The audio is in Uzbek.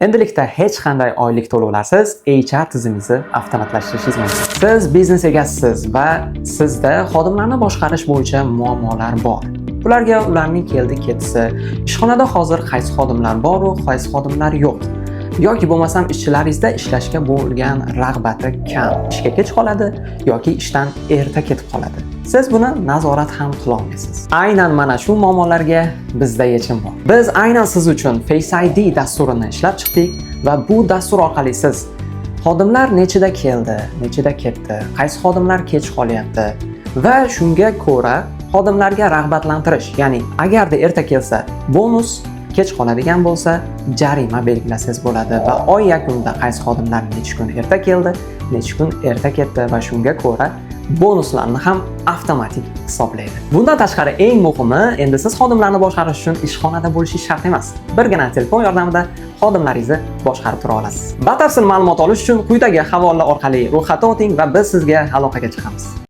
Endilikda hech qanday oylik to'lovlarsiz HR tizimingizni avtomatlashtirishingiz mumkin. Siz biznes egasisiz va sizda xodimlarni boshqarish bo'yicha muammolar bor. Bularga ularning keldi-ketisi, ishxonada hozir qaysi xodimlar bor va qaysi xodimlar yo'q. Yoki bo'lmasam ishchilaringizda ishlashga bo'lgan rag'bati kam, ishga kech qoladi yoki ishdan erta ketib qoladi. Siz buni nazorat ham qila olmaysiz. Aynan mana shu muammolarga bizda yechim bor. Biz aynan siz uchun Face ID dasturini ishlab chiqdik va bu dastur orqali siz xodimlar nechida keldi, nechida ketdi, qaysi xodimlar kech qolyapti va shunga ko'ra xodimlarga rag'batlantirish, ya'ni agarda erta kelsa bonus, kech qoladigan bo'lsa jarima belgilasangiz bo'ladi va oy yakunida qaysi xodimlar necha kun erta keldi, necha kun erta ketdi va shunga ko'ra bonuslarni ham avtomatik hisoblaydi. Bundan tashqari eng muhimi, endi siz xodimlarni boshqarish uchun ishxonada bo'lishingiz shart emas. Birgina telefon yordamida xodimlaringizni boshqarib tura olasiz. Batafsil ma'lumot olish uchun quyidagi havola orqali ro'yxatdan o'ting va biz sizga aloqaga chiqamiz.